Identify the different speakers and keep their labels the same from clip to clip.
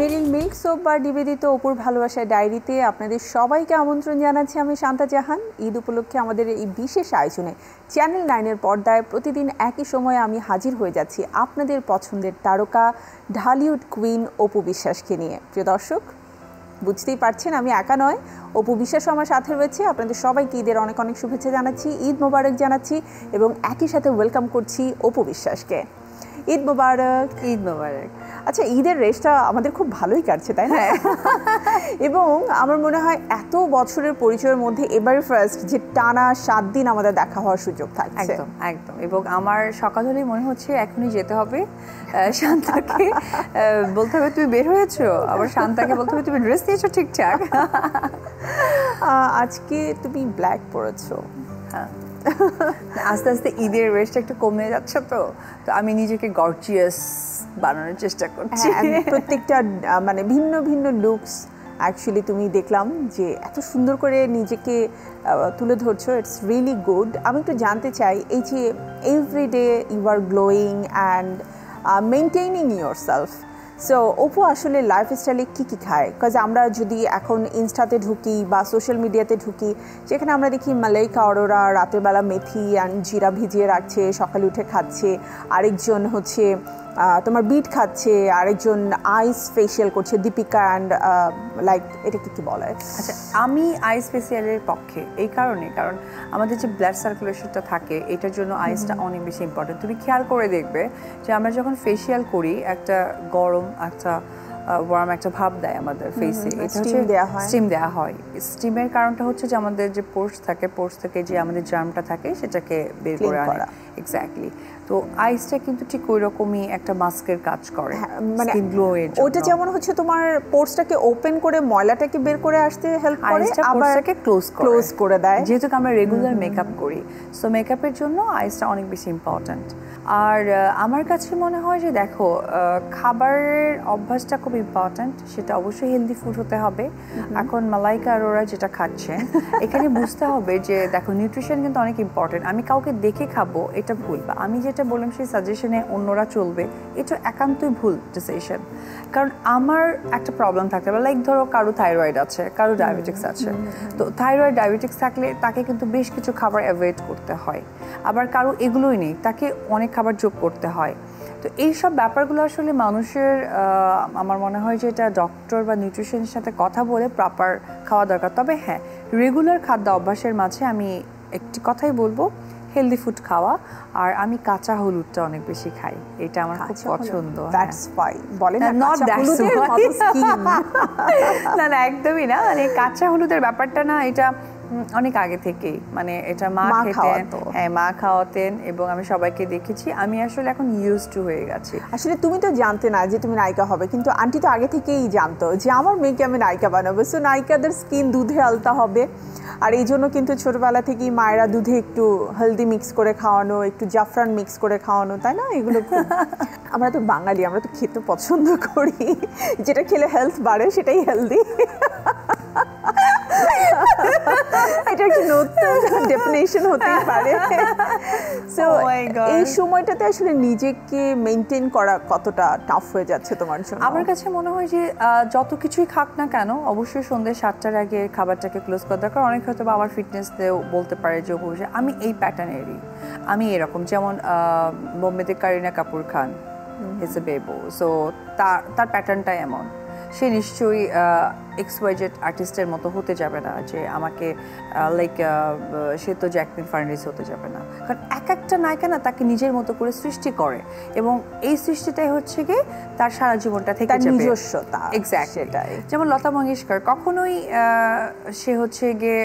Speaker 1: মেরিল milk soap bar নিবেদিত অপুর ভালোবাসার ডায়েরিতে আপনাদের সবাইকে আমন্ত্রণ জানাচ্ছি আমি শান্তা জাহান। ঈদ উপলক্ষে আমাদের এই বিশেষ আয়োজনে চ্যানেল 9-এর পর্দায় প্রতিদিন একই সময়ে আমি হাজির হয়ে যাচ্ছি আপনাদের পছন্দের তারকা ঢালিউড কুইন অপু বিশ্বাসকে নিয়ে। প্রিয় দর্শক, বুঝতেই পারছেন আমি একা নয়, অপু বিশ্বাসও আমার সাথে রয়েছে। আপনাদের সবাইকে ঈদের অনেক অনেক শুভেচ্ছা জানাচ্ছি, ঈদ মোবারক জানাচ্ছি এবং একই সাথে ওয়েলকাম করছি অপু বিশ্বাসকে। ঈদ মোবারক।
Speaker 2: ঈদ মোবারক।
Speaker 1: আচ্ছা, ঈদের রেশটা আমাদের খুব ভালোই কাটছে, তাই না? এবং আমার মনে হয় এত বছরের পরিচয়ের মধ্যে এবার ফার্স্ট যে টানা 7 দিন আমাদের দেখা হওয়ার সুযোগ থাকছে।
Speaker 2: একদম একদম। এবং আমার সকাল হলেই মনে হচ্ছে এখনই যেতে হবে শান্তাকে বলতে হবে তুমি বের হয়েছো, আবার শান্তাকে বলতে হবে তুমি ড্রেস দিয়েছো ঠিকঠাক।
Speaker 1: আজকে তুমি ব্ল্যাক পরেছো।
Speaker 2: হ্যাঁ, আস্তে আস্তে ঈদের রেশটা একটু কমে যাচ্ছে, তো আমি নিজেকে গর্জিয়াস বানানোর চেষ্টা করছি।
Speaker 1: প্রত্যেকটা মানে ভিন্ন ভিন্ন লুকস অ্যাকচুয়ালি তুমি দেখলাম যে এত সুন্দর করে নিজেকে তুলে ধরছো, ইটস রিয়েলি গুড। আমি একটু জানতে চাই, এই যে everyday you are glowing and maintaining yourself, so Apu আসলে লাইফস্টাইলে কী কী খায়? বিকজ আমরা যদি এখন ইনস্টাতে ঢুকি বা সোশ্যাল মিডিয়াতে ঢুকি, সেখানে আমরা দেখি মালাইকা অরোরা রাতের বেলা মেথি অ্যান্ড জিরা ভিজিয়ে রাখছে, সকালে উঠে খাচ্ছে, আরেকজন হচ্ছে তোমার বিট খাচ্ছে, আরেকজন আইস ফেশিয়াল করছে, দীপিকা অ্যান্ড লাইক এটাকে কি বলে?
Speaker 2: আচ্ছা, আমি আইস ফেশিয়ালের পক্ষে এই কারণ আমাদের যে ব্লাড সার্কুলেশনটা থাকে এটার জন্য আইসটা অনেক বেশি ইম্পর্টেন্ট। তুমি খেয়াল করে দেখবে যে আমরা যখন ফেশিয়াল করি একটা গরম একটা ওয়ার্ম একটা ভাব দেয় আমাদের ফেসে, এটা হচ্ছে স্টিম দেওয়া হয়। স্টিমের কারণটা হচ্ছে যে আমাদের যে পোর্স থাকে, পোর্স থেকে যে আমাদের জার্মটা থাকে সেটাকে বের করে আনে। এক্স্যাক্টলি। তো আইসটা কিন্তু ঠিক ওই রকমই একটা মাস্কের কাজ করে,
Speaker 1: মানে
Speaker 2: স্কিন গ্লো এর জন্য।
Speaker 1: ওটা যেমন হচ্ছে তোমার পোর্সটাকে ওপেন করে ময়লাটাকে বের করে আসতে হেল্প করে,
Speaker 2: আবার পোর্সটাকে ক্লোজ করে
Speaker 1: দেয়,
Speaker 2: যেহেতু আমরা রেগুলার মেকআপ করি। সো মেকআপের জন্য আইসটা অনেক বেশি ইম্পর্ট্যান্ট। আর আমার কাছে মনে হয় যে দেখো, খাবারের অভ্যাসটা খুব ইম্পর্ট্যান্ট, সেটা অবশ্যই হেলদি ফুড হতে হবে। এখন মালাইকা অরোরা যেটা খাচ্ছেন এখানে বুঝতে হবে যে দেখো নিউট্রিশন কিন্তু অনেক ইম্পর্ট্যান্ট। আমি কাউকে দেখে খাবো এটা ভুল, বা আমি যেটা বললাম সেই সাজেশনে অন্যরা চলবে এটা একান্তই ভুল ডিসিশন। কারণ আমার একটা প্রবলেম থাকতে পারে, লাইক ধরো কারো থাইরয়েড আছে, কারো ডায়াবেটিক্স আছে, তো থাইরয়েড ডায়াবেটিক্স থাকলে তাকে কিন্তু বেশ কিছু খাবার অ্যাভয়েড করতে হয়। আবার কারো এগুলোই নেই, তাকে অনেক খাবার যোগ করতে হয়। তো এইসব ব্যাপারগুলো আসলে মানুষের আমার মনে হয় যে এটা ডক্টর বা নিউট্রিশনের সাথে কথা বলে প্রপার খাওয়া দরকার। তবে হ্যাঁ, রেগুলার খাদ্য অভ্যাসের মাঝে আমি একটি কথাই বলবো, হেলদি ফুড খাওয়া। আর আমি কাঁচা হলুদটা অনেক বেশি খাই, এটা আমার খুব পছন্দ। না না, একদমই না, মানে কাঁচা হলুদের ব্যাপারটা না, এটা অনেক আগে থেকেই, মানে এটা মা খেতেন, হ্যাঁ মা খাওয়াতেন এবং আমি সবাইকে দেখেছি, আমি আসলে এখন ইউজ টু হয়ে গেছি।
Speaker 1: আসলে তুমি তো জানতে না যে তুমি নায়িকা হবে, কিন্তু আন্টি তো আগে থেকেই জানতো যে আমার মেয়েকে আমি নায়িকা বানাবো। সো নায়িকাদের স্কিন দুধে আলতা হবে, আর এই জন্য কিন্তু ছোটবেলা থেকেই মায়েরা দুধে একটু হলদি মিক্স করে খাওয়ানো, একটু জাফরান মিক্স করে খাওয়ানো, তাই না? এগুলো আমরা তো বাঙালি, আমরা তো খেতে পছন্দ করি, যেটা খেলে হেলথ বাড়ে সেটাই হেলদি। এটা একটা নতুন ডেফিনেশন হতেই পারে। সো এই সময়টাতে আসলে নিজেকে মেনটেন করা কতটা টাফ হয়ে যাচ্ছে তোমার জন্য?
Speaker 2: আমার কাছে মনে হয় যে যত কিছুই খাক না কেন, অবশ্যই সন্ধ্যে 7টার আগে খাবারটাকে ক্লোজ করা দরকার। অনেক হয়তো বা আমার ফিটনেস দিয়েও বলতে পারে যে অবশ্যই আমি এই প্যাটার্নেরই, আমি এরকম, যেমন বোম্বেতে কারিনা কাপুর খান, ইজ এ বেবো, সো তার প্যাটার্নটাই এমন। সে নিশ্চয়ই এক্সওয়াইজেড আর্টিস্টের মতো হতে যাবে না, যে আমাকে লাইক সে তো জ্যাকলিন ফার্নান্ডিজ হতে যাবে না। কারণ এক একটা নায়িকা না তাকে নিজের মতো করে সৃষ্টি করে, এবং এই সৃষ্টিটাই হচ্ছে গিয়ে তার সারা জীবনটা থেকে যাবে,
Speaker 1: নিজস্বতা।
Speaker 2: এক্স্যাক্টলি। যেমন লতা মঙ্গেশকর কখনোই সে হচ্ছে গিয়ে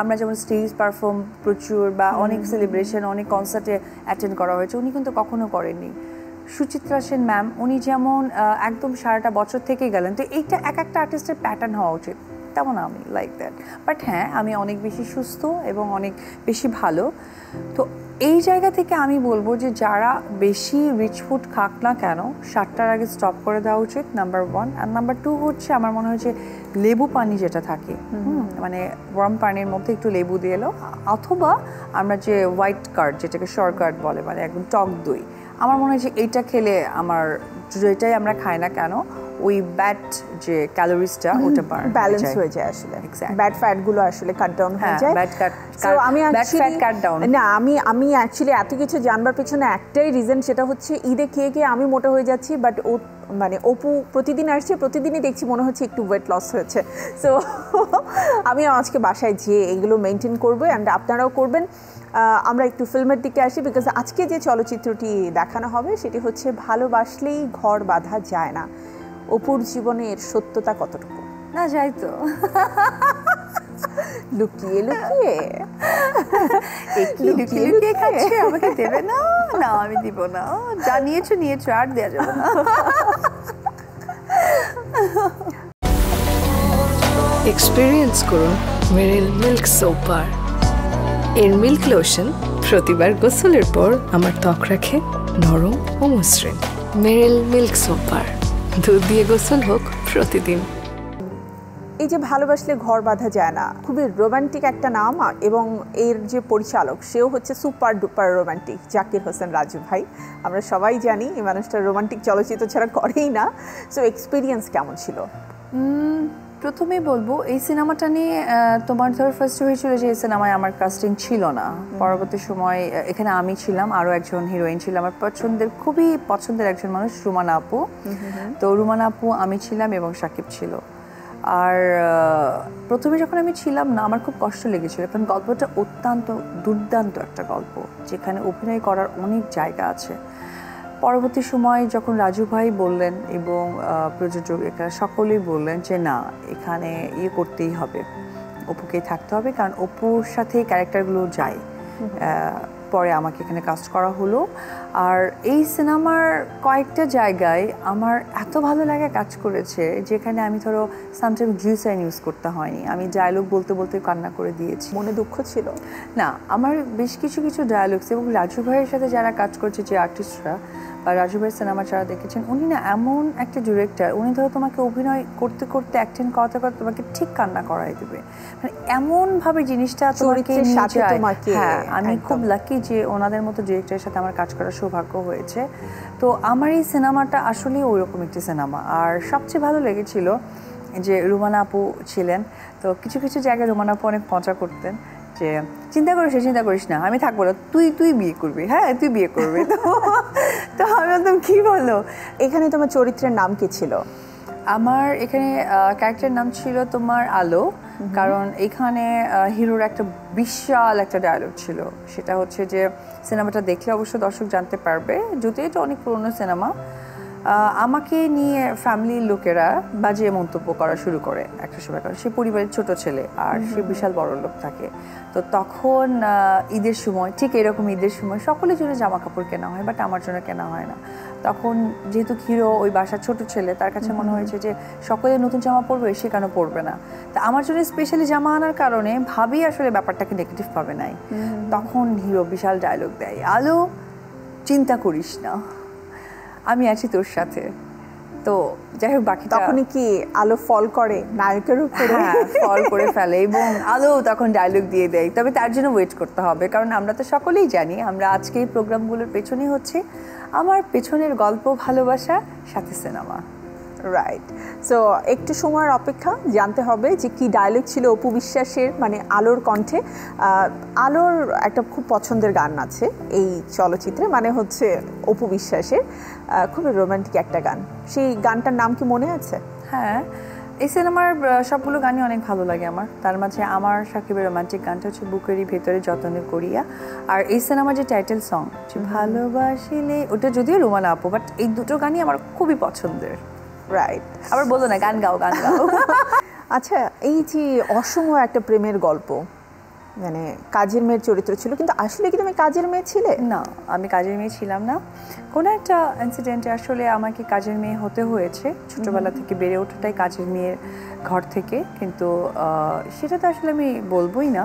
Speaker 2: আমরা যেমন স্টেজ পারফর্ম প্রচুর বা অনেক সেলিব্রেশন, অনেক কনসার্টে অ্যাটেন্ড করা হয়েছে, উনি কিন্তু কখনো করেননি। সুচিত্রা সেন ম্যাম, উনি যেমন একদম সারাটা বছর থেকেই গেলেন। তো এইটা এক একটা আর্টিস্টের প্যাটার্ন হওয়া উচিত, তেমন আমি লাইক দ্যাট। বাট হ্যাঁ, আমি অনেক বেশি সুস্থ এবং অনেক বেশি ভালো। তো এই জায়গা থেকে আমি বলবো যে যারা বেশি রিচ ফুড খাক না কেন, 7টার আগে স্টপ করে দেওয়া উচিত, নাম্বার 1। আর নাম্বার 2 হচ্ছে আমার মনে হয় যে লেবু পানি যেটা থাকে, মানে গরম পানির মধ্যে একটু লেবু দিয়ে এলো, অথবা আমরা যে হোয়াইট কার্ড যেটাকে শর্টকাট বলে, মানে একদম টক দই, আমার মনে হয় যে এইটা খেলে আমার যেটাই আমরা খাই না কেন ওই ব্যাড যে ক্যালোরিজটা ওটা
Speaker 1: ব্যালেন্স হয়ে যায় আসলে ব্যাড ফ্যাট গুলো আসলে কাট ডাউন হয়ে যায় সো আমি আমি অ্যাকচুয়ালি এত কিছু জানবার পেছনে একটাই রিজন, সেটা হচ্ছে ঈদে খেয়ে খেয়ে আমি মোটা হয়ে যাচ্ছি, বাট ও মানে অপু প্রতিদিন আসছে, প্রতিদিনই দেখছি মনে হচ্ছে একটু ওয়েট লস হয়েছে। সো আমি আজকে বাসায় যেয়ে এগুলো মেনটেন করবো অ্যান্ড আপনারাও করবেন। আমরা একটু ফিল্মের দিকে আসি, বিকজ আজকে যে চলচ্চিত্রটি দেখানো হবে সেটি হচ্ছে ভালোবাসলেই ঘর বাঁধা যায় না। অপুর জীবনের সত্যতা কতটুকু?
Speaker 2: না যাই তো
Speaker 1: লুকিয়ে লুকিয়ে
Speaker 2: লুকিয়ে লুকিয়ে খাচ্ছে, আমাকে দেবে না? না আমি দিব না, যা নিয়েছো আর দেওয়া যাবে না।
Speaker 3: এক্সপেরিয়েন্স করুন মেরিল মিল্ক সোপ বার। এর মিল্ক লোশন প্রতিবার গোসলের পর আমার ত্বক রাখে নরম ও মসৃণ। মেরিল মিল্ক সোপ বার, দুধ দিয়ে গোসল হোক প্রতিদিন।
Speaker 1: এই যে ভালোবাসলে ঘর বাঁধা যায় না, খুবই রোমান্টিক একটা নাম, এবং এর যে পরিচালক সেও হচ্ছে super duper romantic, Zakir Hossain Raju ভাই। আমরা সবাই জানি এই মানুষটা রোমান্টিক চলচ্চিত্র ছাড়া করেই না। সো এক্সপিরিয়েন্স কেমন ছিল?
Speaker 2: প্রথমেই বলবো এই সিনেমাটা নিয়ে তোমার ধর ফার্স্ট হয়েছিল যে এই সিনেমায় আমার কাস্টিং ছিল না। পরবর্তী সময় এখানে আমি ছিলাম, আরও একজন হিরোইন ছিল আমার খুবই পছন্দের একজন মানুষ, রুমানা আপু। তো রুমানা আপু, আমি ছিলাম এবং সাকিব ছিল। আর প্রথমে যখন আমি ছিলাম না, আমার খুব কষ্ট লেগেছিল, কারণ গল্পটা অত্যন্ত দুর্দান্ত একটা গল্প, যেখানে অভিনয় করার অনেক জায়গা আছে। পরবর্তী সময় যখন রাজু ভাই বললেন এবং প্রযোজক এখানে সকলেই বললেন যে না, এখানে করতেই হবে, অপুকেই থাকতে হবে, কারণ অপুর সাথে ক্যারেক্টারগুলো যায়। পরে আমাকে এখানে কাস্ট করা হলো। আর এই সিনেমার কয়েকটা জায়গায় আমার এত ভালো লাগা কাজ করেছে, যেখানে আমি ধরো সামটাইম গ্লিসারিন ইউজ করতে হয়নি, আমি ডায়লগ বলতে বলতে কান্না করে দিয়েছি।
Speaker 1: মনে দুঃখ ছিল
Speaker 2: না? আমার বেশ কিছু ডায়লগস, এবং রাজু ভাইয়ের সাথে যারা কাজ করছে, যে আর্টিস্টরা বা রাজু ভাইয়ের সিনেমা যারা দেখেছেন, উনি না এমন একটা ডিরেক্টর, উনি ধরো তোমাকে অভিনয় করতে করতে অ্যাক্টিং করতে করতে তোমাকে ঠিক কান্না করাই দেবে, মানে এমনভাবে জিনিসটা তোমাকে নিয়ে যায়। হ্যাঁ, আমি খুব লাকি যে ওনাদের মতো ডিরেক্টরের সাথে আমার কাজ করার সৌভাগ্য হয়েছে। তো আমার এই সিনেমাটা আসলে ওইরকম একটি সিনেমা। আর সবচেয়ে ভালো লেগেছিল যে রুমানা আপু ছিলেন, তো কিছু জায়গায় রুমানা আপু অনেক মজা করতেন যে চিন্তা করিস না, আমি থাকবো না, তুই বিয়ে করবি, হ্যাঁ তুই বিয়ে করবি। তো আমি বলতাম কি বলো।
Speaker 1: এখানে তোমার চরিত্রের নাম কি ছিল?
Speaker 2: আমার এখানে ক্যারেক্টারের নাম ছিল তোমার আলো, কারণ এখানে হিরোর একটা বিশাল একটা ডায়লগ ছিল, সেটা হচ্ছে যে সিনেমাটা দেখলে অবশ্য দর্শক জানতে পারবে, যদিও এটা অনেক পুরনো সিনেমা। আমাকে নিয়ে ফ্যামিলির লোকেরা বাজে মন্তব্য করা শুরু করে একটা সময়, কারণ সে পরিবারের ছোট ছেলে আর সে বিশাল বড় লোক থাকে। তো তখন ঈদের সময়, ঠিক এরকম ঈদের সময় সকলের জন্য জামা কাপড় কেনা হয়, বাট আমার জন্য কেনা হয় না। তখন যেহেতু হিরো ওই বাসার ছোট ছেলে, তার কাছে মনে হয়েছে যে সকলে নতুন জামা পরবে, সে কেন পরবে না। তা আমার জন্য স্পেশালি জামা আনার কারণে ভাবি আসলে ব্যাপারটাকে নেগেটিভ পাবে নাই। তখন হিরো বিশাল ডায়লগ দেয়, আলো চিন্তা করিস না, আমি আছি তোর সাথে। তো যাই হোক, বাকি
Speaker 1: তখনই কি আলো ফল করে নায়কের উপরে?
Speaker 2: হ্যাঁ, ফল করে ফেলে, এবং আলো তখন ডায়লগ দিয়ে দেয়। তবে তার জন্য ওয়েট করতে হবে, কারণ আমরা তো সকলেই জানি আমরা আজকে এই প্রোগ্রামগুলোর পেছনেই হচ্ছে আমার পেছনের গল্প, ভালোবাসা, সাথে সিনেমা।
Speaker 1: রাইট। সো একটু সময়ের অপেক্ষা, জানতে হবে যে কি ডায়লগ ছিল অপু বিশ্বাসের, মানে আলোর কণ্ঠে। আলোর একটা খুব পছন্দের গান আছে এই চলচ্চিত্রে, মানে হচ্ছে অপু বিশ্বাসের খুবই রোমান্টিক একটা গান। সেই গানটার নাম কি মনে আছে?
Speaker 2: হ্যাঁ, এই সিনেমার সবগুলো গানই অনেক ভালো লাগে আমার। তার মাঝে আমার সাকিবের রোমান্টিক গানটা হচ্ছে বুকেরই ভেতরে যতনে করিয়া। আর এই সিনেমার যে টাইটেল সং যে ভালোবাসিলে, ওটা যদিও রুমানা আপু, বাট এই দুটো গানই আমার খুবই পছন্দের।
Speaker 1: রাইট।
Speaker 2: আবার বলো না, গান গাও।
Speaker 1: আচ্ছা, এই যে অসময় একটা প্রেমের গল্প, মানে কাজের মেয়ের চরিত্র ছিল, কিন্তু আসলে কি তুমি কাজের মেয়ে ছিলে?
Speaker 2: না, আমি কাজের মেয়ে ছিলাম না। কোনো একটা ইনসিডেন্টে আসলে আমাকে কাজের মেয়ে হতে হয়েছে। ছোটবেলা থেকে বেড়ে ওঠাটাই কাজের মেয়ের ঘর থেকে, কিন্তু সেটা তো আসলে আমি বলবোই না,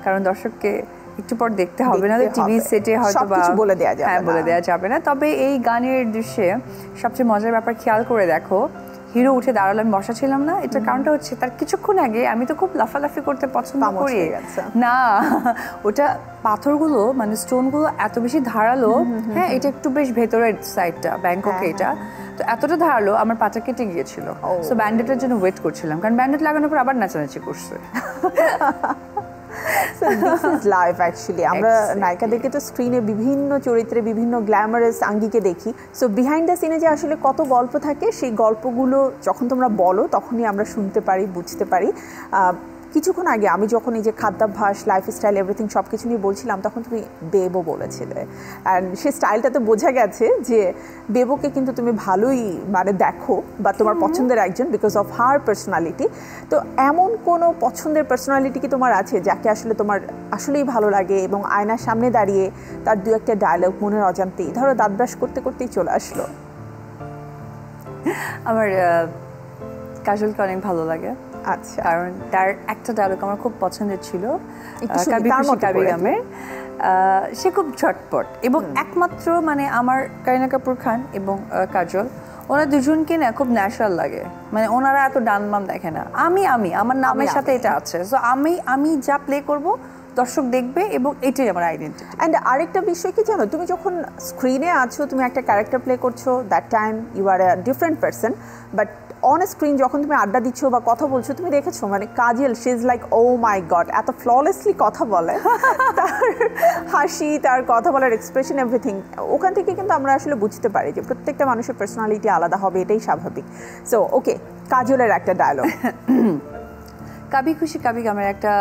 Speaker 2: কারণ দর্শককে একটু পর দেখতে হবে, না টিভি সেটে হয়তো বা
Speaker 1: বলে দেওয়া যাবে।
Speaker 2: হ্যাঁ, বলে দেওয়া যাবে না। তবে এই গানের দৃশ্যে সবচেয়ে মজার ব্যাপার খেয়াল করে দেখো, হিরো উঠে দাঁড়ালো, আমি বসা ছিলাম না। এটার কারণটা হচ্ছে তার কিছুক্ষণ আগে আমি তো খুব লাফালাফি করতে পছন্দ করি না, ওটা পাথরগুলো মানে স্টোনগুলো এত বেশি ধারালো। হ্যাঁ, এটা একটু বেশ ভেতরের সাইডটা, ব্যাংককে এটা। তো এতটা ধারালো আমার পাটা কেটে গিয়েছিল, সো ব্যান্ডেডের জন্য ওয়েট করছিলাম, কারণ ব্যান্ডেড লাগানোর পর আবার নাচানাচি করছে।
Speaker 1: So this is life actually. আমরা নায়িকাদেরকে তো স্ক্রিনে বিভিন্ন চরিত্রে বিভিন্ন গ্ল্যামারাস আঙ্গিকে দেখি, সো বিহাইন্ড দ্য সিনে যে আসলে কত গল্প থাকে সেই গল্পগুলো যখন তোমরা বলো তখনই আমরা শুনতে পারি, বুঝতে পারি। কিছুক্ষণ আগে আমি যখন এই যে খাদ্যাভ্যাস, লাইফস্টাইল, এভরিথিং সব কিছু নিয়ে বলছিলাম তখন তুমি বেবো বলেছিলে, অ্যান্ড সে স্টাইলটা তো বোঝা গেছে যে বেবোকে কিন্তু তুমি ভালোই মানে দেখো বা তোমার পছন্দের একজন বিকজ অফ হার পার্সোনালিটি। তো এমন কোনো পছন্দের পার্সোনালিটি কি তোমার আছে যাকে আসলে তোমার আসলেই ভালো লাগে এবং আয়নার সামনে দাঁড়িয়ে তার দু একটা ডায়লগ মনের অজান্তেই ধরো দাঁত ব্রাশ করতে করতেই চলে আসলো?
Speaker 2: আমার কাজলকে অনেক ভালো লাগে,
Speaker 1: আচ্ছা,
Speaker 2: কারণ তার একটা ডায়লগ আমার খুব পছন্দের ছিল,
Speaker 1: কাবি খুশি কাবি গামের।
Speaker 2: সে খুব ঝটপট এবং একমাত্র মানে আমার কারিনা কাপুর খান এবং কাজল, ওনারা দুজনকে না খুব ন্যাচারাল লাগে, মানে ওনারা এত ডানবাম দেখে না। আমার নামের সাথে এটা আছে, সো আমি যা প্লে করব দর্শক দেখবে এবং এটাই আমার আইডেন্টিটি।
Speaker 1: অ্যান্ড আরেকটা বিষয় কি জানো, তুমি যখন স্ক্রিনে আছো তুমি একটা ক্যারেক্টার প্লে করছো, that time you are a different person, but on screen যখন তুমি আড্ডা দিচ্ছ বা কথা বলছো তুমি দেখেছো মানে Kajol she is like oh my god, এত ফ্ললেসলি কথা বলে, তার হাসি, তার কথা বলার এক্সপ্রেশন, এভরিথিং, ওখান থেকে কিন্তু আমরা আসলে বুঝতে পারি যে প্রত্যেকটা মানুষের পার্সোনালিটি আলাদা হবে, এটাই স্বাভাবিক। সো ওকে, কাজলের একটা ডায়লগ।
Speaker 2: কাবি খুশি কাবি গামের একটা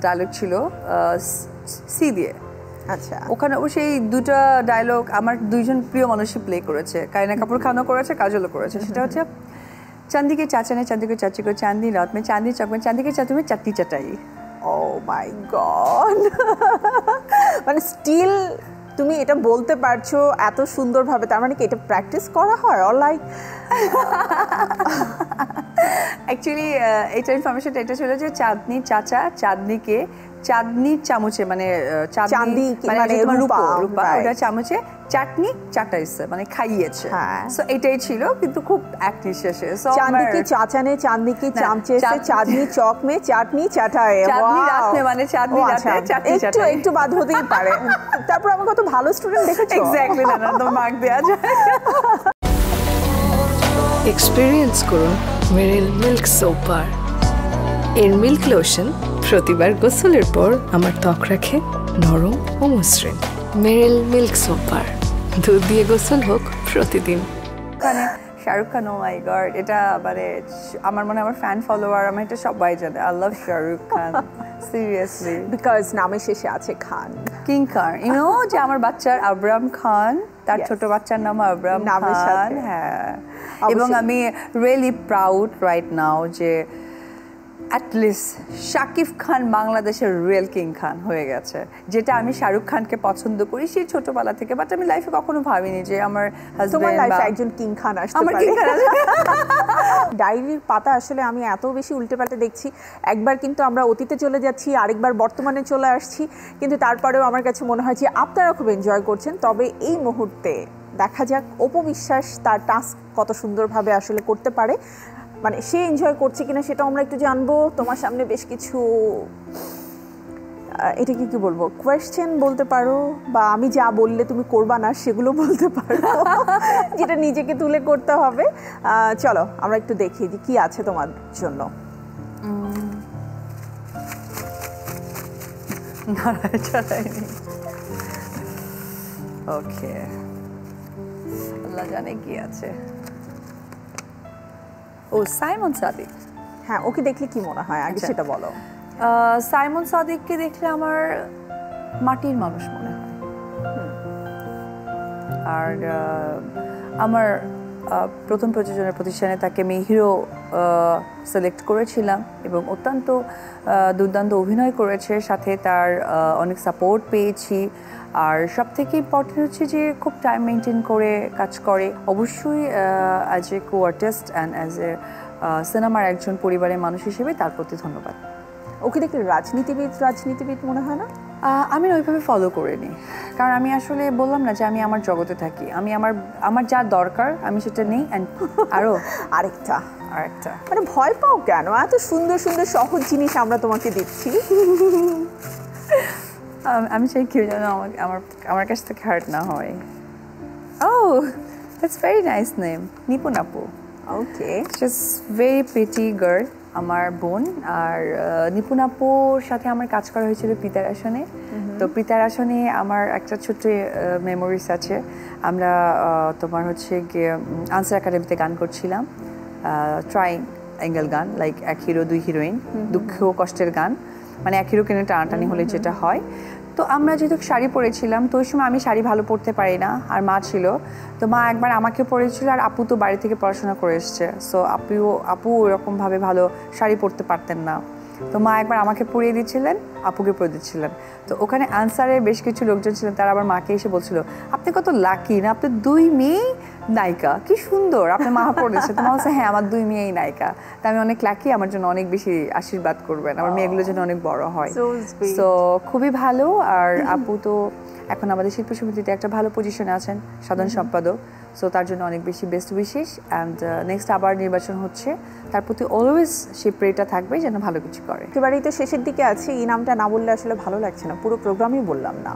Speaker 2: ডায়লগ ছিল সি দিয়ে,
Speaker 1: আচ্ছা,
Speaker 2: ওখানে সেই দুটো ডায়লগ আমার দুইজন প্রিয় মানুষই প্লে করেছে, কারিনা কাপুর খানও করেছে, কাজলও করেছে। সেটা হচ্ছে চাঁদি के चाचा ने चांदी को चाची को चांदी रात में चांदी चौक में चांदी के चातु में चटनी चटाई।
Speaker 1: ও মাই গড, মানে স্টিল তুমি এটা বলতে পারছো এত সুন্দরভাবে, তার মানে কি এটা প্র্যাকটিস করা হয় অর লাইক?
Speaker 2: অ্যাকচুয়ালি এটা ইনফরমেশনটা এটা ছিল যে চাঁদনি চাচা চাঁদনিকে চাঁদনির চামচে মানে চাঁদনি মানে রূপা ওটা চামচে চাটনি চাটাইছে মানে খাইয়েছে, সো এটাই ছিল, কিন্তু খুব অ্যাক্টিভ শেষে
Speaker 1: चांदी के चाचा ने चांदी के चमचे से चांदनी चौक में चाटनी चाटाए।
Speaker 2: চাঁদনি রাতে মানে চাঁদনি রাতে চাটনি চাটাই,
Speaker 1: একটু বাদ হতেই পারে। তারপর আমি কত ভালো স্টুডেন্ট দেখেছো।
Speaker 2: এক্স্যাক্টলি, না তো মার্ক দেয়া যায়।
Speaker 3: এক্সপেরিয়েন্স করুন মেরিল মিল্ক সোপ বার। এর মিল্ক লোশন প্রতিবার গোসলের পর আমার ত্বক রাখে নরম ও মসৃণ। মেরিল মিল্ক সোপ বার, দুধ দিয়ে গোসল হোক প্রতিদিন।
Speaker 2: ওখানে শাহরুখ খান, ও মাই গড, এটা মানে আমার মনে হয় আমার ফ্যান ফলোয়ার আমার এটা সবাই জানে, I love Shahrukh Khan seriously,
Speaker 1: because নামে শেষে আছে খান,
Speaker 2: কিং খান। ইউ নো যে আমার বাচ্চার আবরাম খান, তার ছোট বাচ্চার নাম আবরাম খান, হ্যাঁ। এবং আমি রিয়েলি প্রাউড রাইট নাও যে অ্যাটলিস্ট শাকিব খান বাংলাদেশের রিয়েল কিং খান হয়ে গেছে, যেটা আমি শাহরুখ খানকে পছন্দ করি সেই ছোটবেলা থেকে, বাট আমি লাইফে কখনো ভাবিনি যে আমার হাজবেন্ড বা
Speaker 1: একজন কিং খান আসতে পারে। ডায়েরির পাতা আসলে আমি এত বেশি উল্টে পাল্টে দেখছি, একবার কিন্তু আমরা অতীতে চলে যাচ্ছি, আরেকবার বর্তমানে চলে আসছি, কিন্তু তারপরেও আমার কাছে মনে হয় যে আপনারা খুব এনজয় করছেন। তবে এই মুহূর্তে দেখা যাক অপু বিশ্বাস তার টাস্ক কত সুন্দরভাবে আসলে করতে পারে, মানে সে এনজয় করছে কিনা সেটাও আমরা একটু জানবো। তোমার সামনে বেশ কিছু এটাকে কি বলবো কোয়েশ্চেন বলতে পারো, বা আমি যা বললে তুমি করবা না সেগুলো বলতে পারো, যেটা নিজেকে তুলে করতে হবে। চলো আমরা একটু দেখি যে কি আছে তোমার জন্য।
Speaker 2: ওকে, আল্লাহ জানে কি আছে। ও সাইমন সাদিক,
Speaker 1: হ্যাঁ, ওকে দেখলে কি মনে হয় আগে সেটা বলো।
Speaker 2: সাইমন সাদিককে দেখলে আমার মাটির মানুষ মনে হয়, আর আমার প্রথম প্রযোজনের প্রতিষ্ঠানে তাকে আমি হিরো সিলেক্ট করেছিলাম এবং অত্যন্ত দুর্দান্ত অভিনয় করেছে, সাথে তার অনেক সাপোর্ট পেয়েছি। আর সব থেকে ইম্পর্টেন্ট হচ্ছে যে খুব টাইম মেনটেন করে কাজ করে। অবশ্যই as a co artist and as a সিনেমার একজন পরিবারের মানুষ হিসেবে তার প্রতি ধন্যবাদ।
Speaker 1: ওকে দেখলে রাজনীতিবিদ মনে হয় না?
Speaker 2: আমি ওইভাবে ফলো করিনি, কারণ আমি আসলে বললাম না যে আমি আমার জগতে থাকি, আমি আমার যা দরকার আমি সেটা নেই। অ্যান্ড
Speaker 1: আরেকটা মানে ভয় পাও কেন? এত সুন্দর সুন্দর সহজ জিনিস আমরা তোমাকে দিচ্ছি।
Speaker 2: আমি চাই কেউ যেন আমার কাছ থেকে হার্ট না হয়। ও That's very nice name, নিপুণ আপু।
Speaker 1: ওকে,
Speaker 2: জাস্ট ভেরি প্রিটি গার্ল আমার বোন। আর নিপুণ আপুর সাথে আমার কাজ করা হয়েছিল পিতার আসনে। তো পিতার আসনে আমার একটা ছোট্ট মেমোরিজ আছে। আমরা তোমার হচ্ছে গিয়ে আনসার একাডেমিতে গান করছিলাম, ট্রাইঅ্যাঙ্গেল গান, লাইক এক হিরো দুই হিরোইন, দুঃখ কষ্টের গান, মানে এক হিরো কেনে টানাটানি হলে যেটা হয়। তো আমরা যেহেতু শাড়ি পরেছিলাম, তো ওই সময় আমি শাড়ি ভালো পরতে পারি না, আর মা ছিল, তো মা একবার আমাকে পরেছিল, আর আপু তো বাড়ি থেকে পড়াশোনা করে এসছে, সো আপু ওরকমভাবে ভালো শাড়ি পরতে পারতেন না। তো মা একবার আমাকে পরিয়ে দিচ্ছিলেন, আপুকে পরিয়ে দিচ্ছিলেন। তো ওখানে আনসারে বেশ কিছু লোকজন ছিলেন, তারা আবার মাকে এসে বলছিল, আপনি কত লাকি না, আপনার 2 মেয়ে নায়িকা, কি সুন্দর আপনার মা পড়েছে। তো মা বলছে হ্যাঁ আমার 2 মেয়েই নায়িকা, তা আমি অনেক লাকি, আমার জন্য অনেক বেশি আশীর্বাদ করবেন, আমার মেয়েগুলোর জন্য অনেক বড় হয়। তো খুবই ভালো। আর আপু তো এখন আমাদের শিল্প সমিতিতে একটা ভালো পজিশনে আছেন, সাধারণ সম্পাদক। সো তার জন্য অনেক বেশি বেস্ট উইশেস। অ্যান্ড নেক্সট আবার নির্বাচন হচ্ছে, তার প্রতি অলওয়েজ সেই প্রেটা থাকবে যেন ভালো কিছু করে।
Speaker 1: একেবারেই তো শেষের দিকে আছে, এই নামটা না বললে আসলে ভালো লাগছে না, পুরো প্রোগ্রামই বললাম না।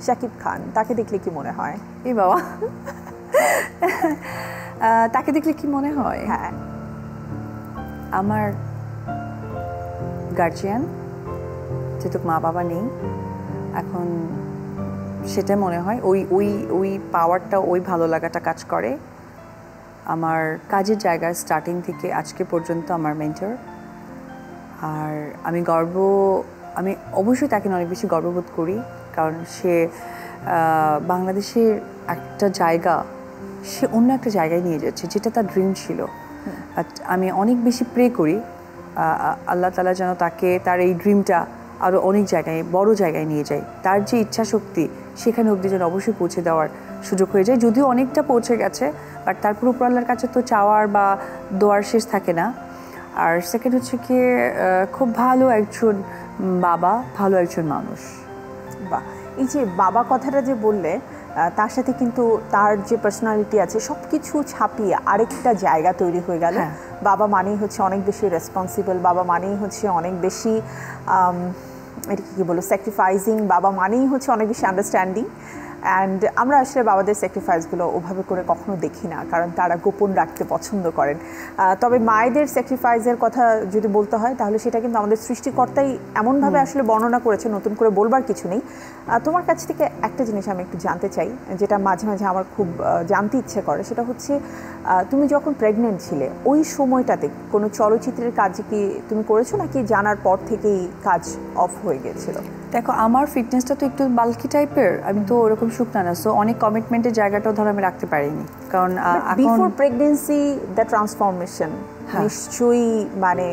Speaker 1: শাকিব খান, তাকে দেখলে কি মনে হয়?
Speaker 2: এই বাবা, তাকে দেখলে কি মনে হয়?
Speaker 1: হ্যাঁ,
Speaker 2: আমার গার্জিয়ান, যেহেতু মা বাবা নেই এখন, সেটা মনে হয় ওই ওই ওই পাওয়ারটা, ওই ভালো লাগাটা কাজ করে। আমার কাজের জায়গায় স্টার্টিং থেকে আজকে পর্যন্ত আমার মেন্টর। আর আমি অবশ্যই তাকে অনেক বেশি গর্ববোধ করি, কারণ সে বাংলাদেশের একটা জায়গা সে অন্য একটা জায়গায় নিয়ে যাচ্ছে, যেটা তার ড্রিম ছিল। আমি অনেক বেশি প্রে করি আল্লাহ তাআলা যেন তাকে, তার এই ড্রিমটা আরও অনেক জায়গায়, বড় জায়গায় নিয়ে যায়। তার যে ইচ্ছা শক্তি সেখানে অবধি যেন অবশ্যই পৌঁছে দেওয়ার সুযোগ হয়ে যায়। যদিও অনেকটা পৌঁছে গেছে, বাট তারপর উপর আল্লাহর কাছে তো চাওয়ার বা দোয়ার শেষ থাকে না। আর সেকেন্ড হচ্ছে কি, খুব ভালো একজন বাবা, ভালো একজন মানুষ।
Speaker 1: বাহ, এই যে বাবা কথাটা যে বললে, তার সাথে কিন্তু তার যে পার্সোনালিটি আছে সব কিছু ছাপিয়ে আরেকটা জায়গা তৈরি হয়ে গেল। বাবা মানেই হচ্ছে অনেক বেশি রেসপন্সিবল, বাবা মানেই হচ্ছে অনেক বেশি এটা কী বলো, স্যাক্রিফাইসিং, বাবা মানেই হচ্ছে অনেক বেশি আন্ডারস্ট্যান্ডিং। অ্যান্ড আমরা আসলে বাবাদের স্যাক্রিফাইসগুলো ওভাবে করে কখনো দেখি না, কারণ তারা গোপন রাখতে পছন্দ করেন। তবে মায়েদের স্যাক্রিফাইসের কথা যদি বলতে হয়, তাহলে সেটা কিন্তু আমাদের সৃষ্টিকর্তাই এমনভাবে আসলে বর্ণনা করেছে, নতুন করে বলবার কিছু নেই। তোমার কাছ থেকে একটা জিনিস আমি একটু জানতে চাই, যেটা মাঝে মাঝে আমার খুব জানতে ইচ্ছে করে, সেটা হচ্ছে তুমি যখন প্রেগনেন্ট ছিলে ওই সময়টাতে কোনো চলচ্চিত্রের কাজ কি তুমি করেছো, নাকি জানার পর থেকেই কাজ অফ হয়ে গিয়েছিল?
Speaker 2: দেখো, আমার ফিটনেসটা তো একটু বাল্কি টাইপের, আমি তো ওরকম শুকনা না, সো অনেক কমিটমেন্টের জায়গাটাও ধরো আমি রাখতে পারিনি, কারণ
Speaker 1: বিফোর প্রেগনেন্সি দ্য ট্রান্সফরমেশন নিশ্চয়ই, মানে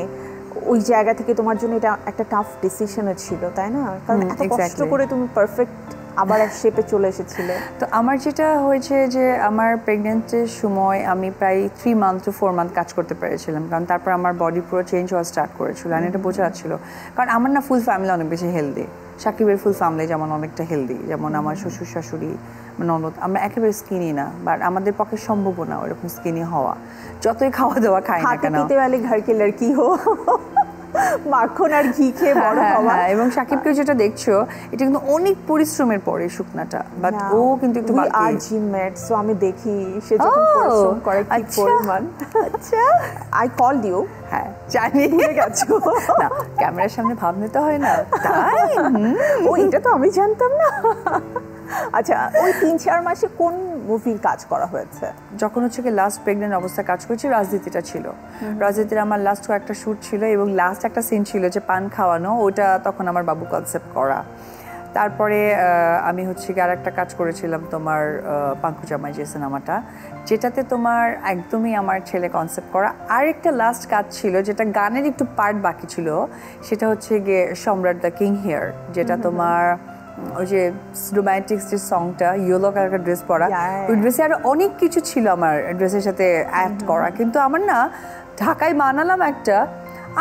Speaker 1: ওই জায়গা থেকে তোমার জন্য এটা একটা টাফ ডিসিশনও ছিল, তাই না? কারণ এত কষ্ট করে তুমি পারফেক্ট আবার এক শেপে চলে এসেছিলে।
Speaker 2: তো আমার যেটা হয়েছে যে আমার প্রেগনেন্টের সময় আমি প্রায় 3 month to 4 month কাজ করতে পেরেছিলাম, কারণ তারপর আমার বডি পুরো চেঞ্জ হওয়া স্টার্ট করেছিল। আর এটা বোঝা যাচ্ছিল, কারণ আমার না ফুল ফ্যামিলি অনেক বেশি হেলদি। সাকিবের ফুল ফ্যামিলি যেমন অনেকটা হেলদি, যেমন আমার শ্বশুর শাশুড়ি, ননদ, আমরা একেবারে স্কিনি না, বাট আমাদের পক্ষে সম্ভব না ওরকম স্কিনি হওয়া, যতই খাওয়া দাওয়া খাই না কেন।
Speaker 1: ঘর কে লড়কি হো, মাখন আর ঘি খেয়ে বড় হওয়া।
Speaker 2: এবং সাকিবকে যেটা দেখছো, এটা কিন্তু অনেক পরিশ্রমের পরে শুকনাটা, বাট ও কিন্তু একটু বাকি।
Speaker 1: আর জিমমেট, সো আমি দেখি সে যখন পরিশ্রম করে কি পরিমাণ। আচ্ছা, আই কলড ইউ।
Speaker 2: হ্যাঁ, জানি,
Speaker 1: ভুলে গেছো
Speaker 2: না, ক্যামেরার সামনে ভাব নিতে হয় না, তাই?
Speaker 1: ও, এটা তো আমি জানতাম না। আচ্ছা, ওই 3-4 মাসে কোন মুভির কাজ করা হয়েছে?
Speaker 2: যখন হচ্ছে কি লাস্ট প্রেগনেন্ট অবস্থা কাজ করেছি, রাজনীতিটা ছিল। রাজনীতির আমার লাস্ট কয়েকটা শ্যুট ছিল, এবং লাস্ট একটা সিন ছিল যে পান খাওয়ানো, ওটা তখন আমার বাবু কনসেপ্ট করা। তারপরে আমি হচ্ছে কি আর একটা কাজ করেছিলাম তোমার পাঙ্কুজামাই যে সিনেমাটা, যেটাতে তোমার একদমই আমার ছেলে কনসেপ্ট করা। আরেকটা লাস্ট কাজ ছিল যেটা গানের একটু পার্ট বাকি ছিল, সেটা হচ্ছে গিয়ে সম্রাট দ্য কিং হিয়ার, যেটা তোমার ওই যে রোম্যান্টিক্স যে সংটা, ইয়েলো কালার ড্রেস পরা, ওই ড্রেসে আরো অনেক কিছু ছিল আমার ড্রেসের সাথে অ্যাড করা, কিন্তু আমার না ঢাকায় বানালাম একটা,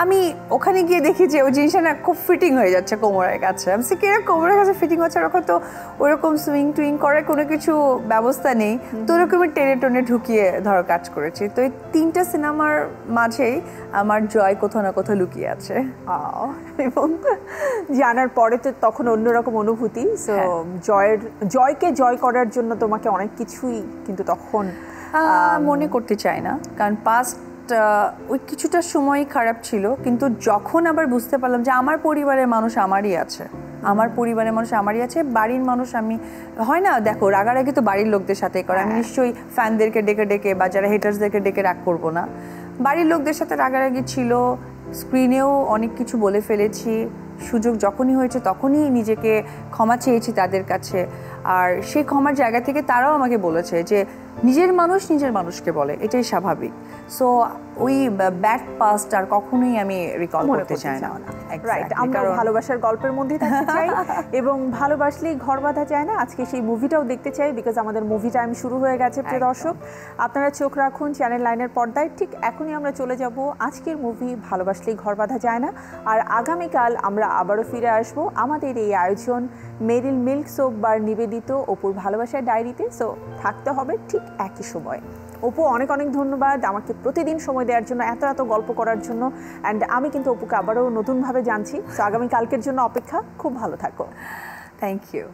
Speaker 2: আমি ওখানে গিয়ে দেখি যে ওই জিনিসটা না খুব ফিটিং হয়ে যাচ্ছে কোমরের কাছে। আমি সে কিরকম কোমরের কাছে ফিটিং হচ্ছে, ওরকম তো ওরকম সুইং টুইং করার কোনো কিছু ব্যবস্থা নেই, তো ওরকমই টেনে টেনে ঢুকিয়ে ধরো কাজ করেছি। তো এই 3টা সিনেমার মাঝেই আমার জয় কোথাও না কোথাও লুকিয়ে আছে।
Speaker 1: এবং জানার পরে তো তখন অন্যরকম অনুভূতি। সো জয়কে জয় করার জন্য তোমাকে অনেক কিছুই কিন্তু তখন
Speaker 2: মনে করতে চাই না, কারণ পাস্ট ওই কিছুটা সময় খারাপ ছিল, কিন্তু যখন আবার বুঝতে পারলাম যে আমার পরিবারের মানুষ আমারই আছে, বাড়ির মানুষ, আমি হয় না দেখো রাগারাগি তো বাড়ির লোকদের সাথে করে, আমি নিশ্চয়ই ফ্যানদেরকে ডেকে ডেকে বা যারা হেটার্সদেরকে ডেকে রাগ করবো না, বাড়ির লোকদের সাথে রাগারাগি ছিল, স্ক্রিনেও অনেক কিছু বলে ফেলেছি, সুযোগ যখনই হয়েছে তখনই নিজেকে ক্ষমা চেয়েছি তাদের কাছে, আর সেই ক্ষমার জায়গা থেকে তারাও আমাকে বলেছে যে নিজের মানুষ নিজের মানুষকে বলে, এটাই স্বাভাবিক। সো ওই ব্যাড পাস্ট আর কখনোই আমি রিকল করতে চাই না।
Speaker 1: রাইট, আমরা ভালোবাসার গল্পের মধ্যে থাকতে চাই এবং ভালোবাসলেই ঘর বাঁধা যায় না। আজকে সেই মুভিটাও দেখতে চাই, বিকজ আমাদের মুভি টাইম শুরু হয়ে গেছে। প্রিয় দর্শক, আপনারা চোখ রাখুন চ্যানেল 9-এর পর্দায়। ঠিক এখনই আমরা চলে যাব আজকের মুভি ভালোবাসলেই ঘর বাঁধা যায় না। আর আগামীকাল আমরা আবারও ফিরে আসব আমাদের এই আয়োজন মেরিল মিল্ক সোপ বার নিবেদিত অপুর ভালোবাসার ডায়েরিতে। সো থাকতে হবে ঠিক একই সময়। অপু, অনেক অনেক ধন্যবাদ আমাকে প্রতিদিন সময় দেওয়ার জন্য, এত এত গল্প করার জন্য। অ্যান্ড আমি কিন্তু অপুকে আবারও নতুনভাবে জানছি। সো আগামীকালকের জন্য অপেক্ষা। খুব ভালো থাকো।
Speaker 2: Thank you.